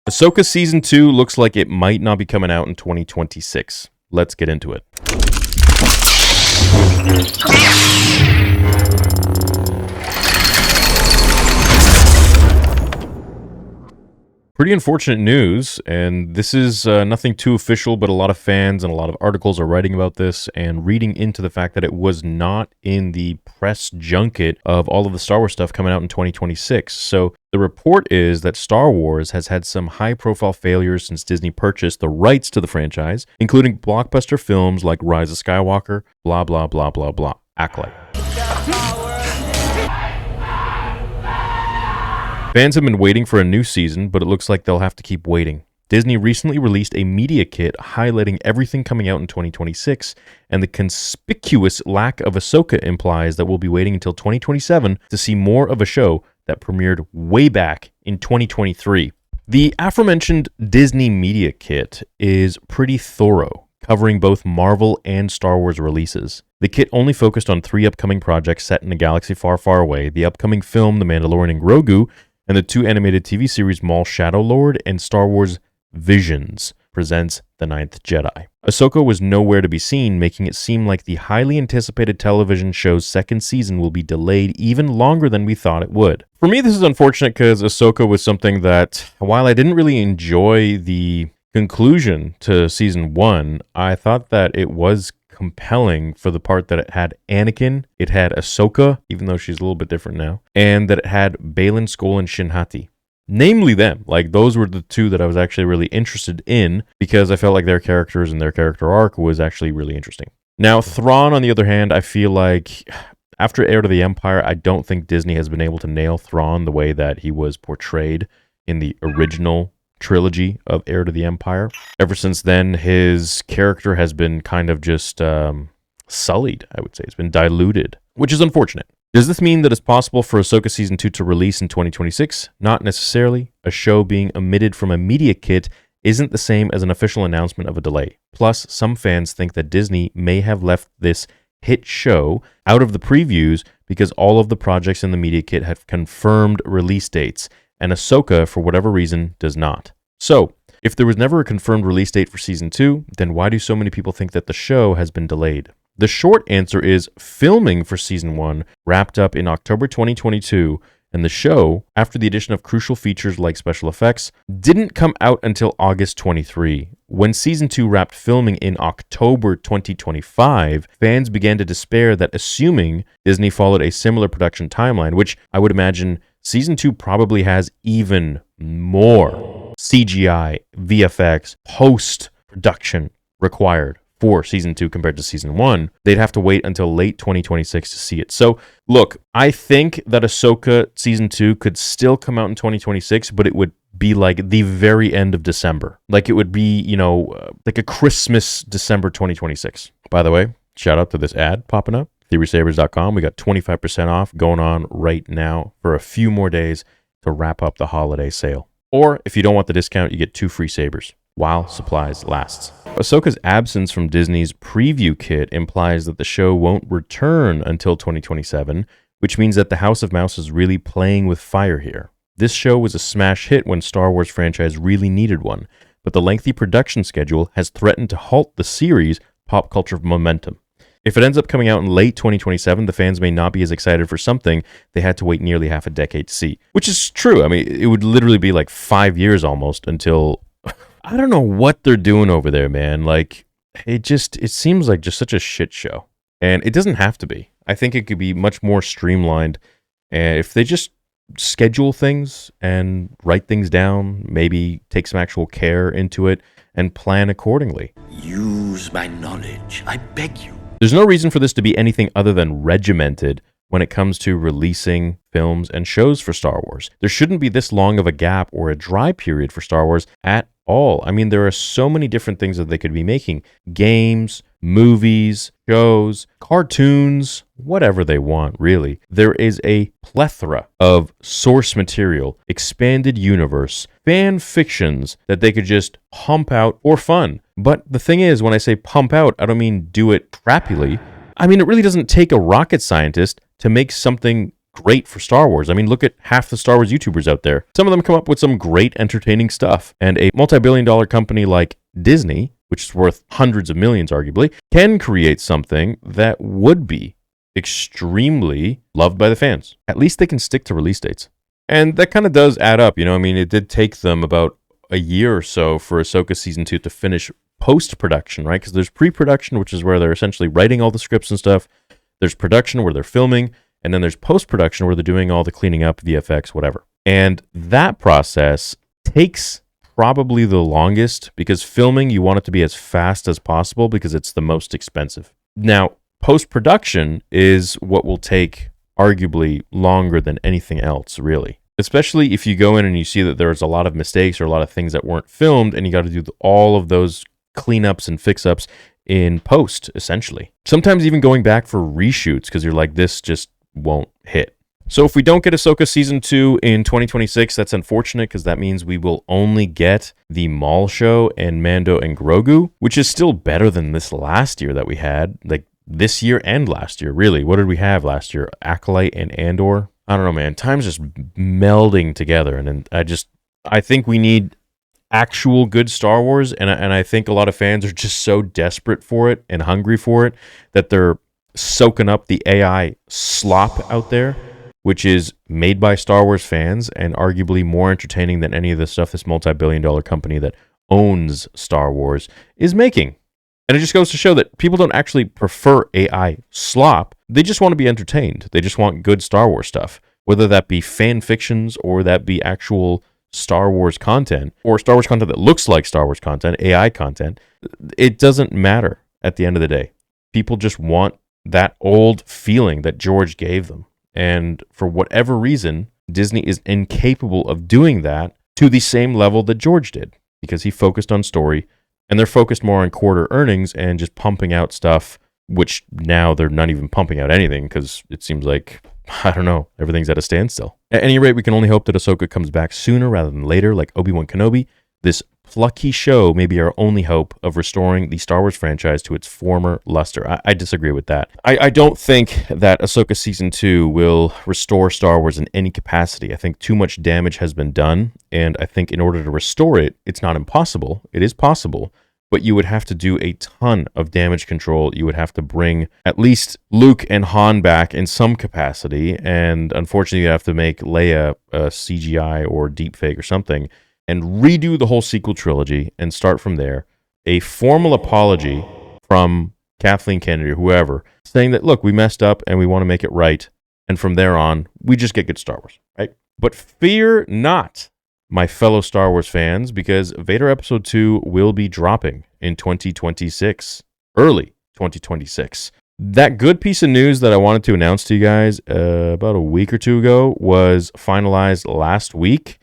Ahsoka Season 2 looks like it might not be coming out in 2026. Let's get into it. Pretty unfortunate news, and this is nothing too official, but a lot of fans and a lot of articles are writing about this and reading into the fact that it was not in the press junket of all of the Star Wars stuff coming out in 2026. So the report is that Star Wars has had some high-profile failures since Disney purchased the rights to the franchise, including blockbuster films like Rise of Skywalker, blah, blah, blah, blah, blah. Act like. Fans have been waiting for a new season, but it looks like they'll have to keep waiting. Disney recently released a media kit highlighting everything coming out in 2026, and the conspicuous lack of Ahsoka implies that we'll be waiting until 2027 to see more of a show that premiered way back in 2023. The aforementioned Disney media kit is pretty thorough, covering both Marvel and Star Wars releases. The kit only focused on 3 upcoming projects set in a galaxy far, far away: the upcoming film The Mandalorian and Grogu, and the 2 animated TV series Maul Shadow Lord and Star Wars Visions presents The Ninth Jedi. Ahsoka was nowhere to be seen, making it seem like the highly anticipated television show's second season will be delayed even longer than we thought it would. For me, this is unfortunate because Ahsoka was something that, while I didn't really enjoy the conclusion to season 1, I thought that it was compelling for the part that it had Anakin, it had Ahsoka, even though she's a little bit different now, and that it had Baylan Skoll and Shin Hati. Namely them. Like, those were the 2 that I was actually really interested in because I felt like their characters and their character arc was actually really interesting. Now, Thrawn, on the other hand, I feel like after Heir to the Empire, I don't think Disney has been able to nail Thrawn the way that he was portrayed in the original trilogy of Heir to the Empire. Ever since then, his character has been kind of just sullied, I would say. It's been diluted, which is unfortunate. Does this mean that it's possible for Ahsoka Season 2 to release in 2026? Not necessarily. A show being omitted from a media kit isn't the same as an official announcement of a delay. Plus, some fans think that Disney may have left this hit show out of the previews because all of the projects in the media kit have confirmed release dates, and Ahsoka, for whatever reason, does not. So, if there was never a confirmed release date for Season 2, then why do so many people think that the show has been delayed? The short answer is filming for Season 1 wrapped up in October 2022, and the show, after the addition of crucial features like special effects, didn't come out until August 23. When Season 2 wrapped filming in October 2025, fans began to despair that, assuming Disney followed a similar production timeline, which I would imagine Season 2 probably has even more CGI, VFX, post-production required for Season 2 compared to Season 1, they'd have to wait until late 2026 to see it. So, look, I think that Ahsoka Season 2 could still come out in 2026, but it would be like the very end of December. Like, it would be, like a Christmas December 2026. By the way, shout out to this ad popping up. TheorySabers.com. We got 25% off going on right now for a few more days to wrap up the holiday sale. Or if you don't want the discount, you get 2 free sabers while supplies lasts. Ahsoka's absence from Disney's preview kit implies that the show won't return until 2027, which means that the House of Mouse is really playing with fire here. This show was a smash hit when Star Wars franchise really needed one, but the lengthy production schedule has threatened to halt the series' pop culture momentum. If it ends up coming out in late 2027, the fans may not be as excited for something they had to wait nearly half a decade to see. Which is true. I mean, it would literally be like 5 years almost until... I don't know what they're doing over there, man. Like, it seems like just such a shit show. And it doesn't have to be. I think it could be much more streamlined. And if they just schedule things and write things down, maybe take some actual care into it and plan accordingly. Use my knowledge, I beg you. There's no reason for this to be anything other than regimented when it comes to releasing films and shows for Star Wars. There shouldn't be this long of a gap or a dry period for Star Wars at all. I mean, there are so many different things that they could be making. Games, movies, shows, cartoons, whatever they want, really. There is a plethora of source material, expanded universe, fan fictions that they could just pump out for fun. But the thing is, when I say pump out, I don't mean do it crappily. I mean, it really doesn't take a rocket scientist to make something great for Star Wars. I mean, look at half the Star Wars YouTubers out there. Some of them come up with some great entertaining stuff. And a multi-billion-dollar company like Disney, which is worth hundreds of millions arguably, can create something that would be extremely loved by the fans. At least they can stick to release dates. And that kind of does add up, I mean, it did take them about a year or so for Ahsoka Season 2 to finish post-production, right? Because there's pre-production, which is where they're essentially writing all the scripts and stuff. There's production where they're filming, and then there's post-production where they're doing all the cleaning up, VFX, whatever. And that process takes probably the longest, because filming, you want it to be as fast as possible because it's the most expensive. Now, post-production is what will take arguably longer than anything else, really. Especially if you go in and you see that there's a lot of mistakes or a lot of things that weren't filmed, and you got to do all of those cleanups and fix-ups in post, essentially. Sometimes even going back for reshoots because you're like, this just won't hit. So if we don't get Ahsoka Season 2 in 2026, that's unfortunate because that means we will only get the Maul show and Mando and Grogu, which is still better than this last year that we had. Like this year and last year, really. What did we have last year? Acolyte and Andor? I don't know, man. Time's just melding together. And I think we need actual good Star Wars. And I think a lot of fans are just so desperate for it and hungry for it that they're soaking up the AI slop out there, which is made by Star Wars fans and arguably more entertaining than any of the stuff this multi-billion-dollar company that owns Star Wars is making. And it just goes to show that people don't actually prefer AI slop. They just want to be entertained. They just want good Star Wars stuff, whether that be fan fictions or that be actual Star Wars content or Star Wars content that looks like Star Wars content, AI content. It doesn't matter at the end of the day. People just want that old feeling that George gave them. And for whatever reason, Disney is incapable of doing that to the same level that George did because he focused on story, and they're focused more on quarter earnings and just pumping out stuff, which now they're not even pumping out anything because it seems like, I don't know, everything's at a standstill. At any rate, we can only hope that Ahsoka comes back sooner rather than later, like Obi-Wan Kenobi. This plucky show may be our only hope of restoring the Star Wars franchise to its former luster. I disagree with that. I don't think that Ahsoka Season 2 will restore Star Wars in any capacity. I think too much damage has been done, and I think in order to restore it, it's not impossible. It is possible, but you would have to do a ton of damage control. You would have to bring at least Luke and Han back in some capacity, and unfortunately you have to make Leia a CGI or deepfake or something, and redo the whole sequel trilogy and start from there. A formal apology from Kathleen Kennedy or whoever, saying that, look, we messed up and we want to make it right, and from there on, we just get good Star Wars, right? But fear not, my fellow Star Wars fans, because Vader Episode 2 will be dropping in 2026, early 2026. That good piece of news that I wanted to announce to you guys about a week or two ago was finalized last week,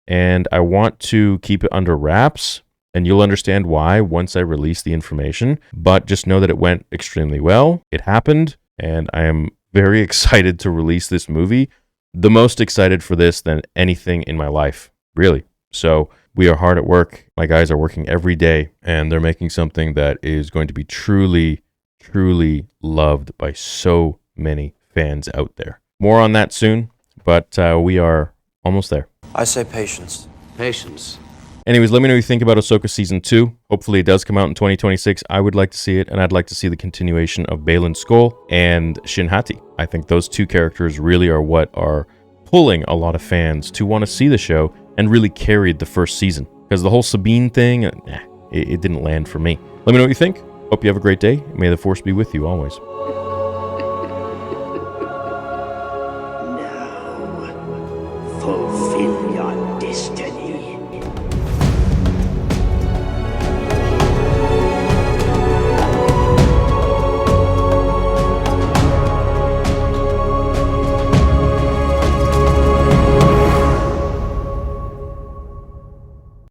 and I want to keep it under wraps, and you'll understand why once I release the information, but just know that it went extremely well. It happened, and I am very excited to release this movie. The most excited for this than anything in my life, really. So we are hard at work. My guys are working every day, and they're making something that is going to be truly, truly loved by so many fans out there. More on that soon, but we are almost there. I say patience. Patience. Anyways, let me know what you think about Ahsoka Season 2. Hopefully it does come out in 2026. I would like to see it, and I'd like to see the continuation of Baylan Skoll and Shin Hati. I think those two characters really are what are pulling a lot of fans to want to see the show and really carried the first season. Because the whole Sabine thing, it didn't land for me. Let me know what you think. Hope you have a great day. May the Force be with you always.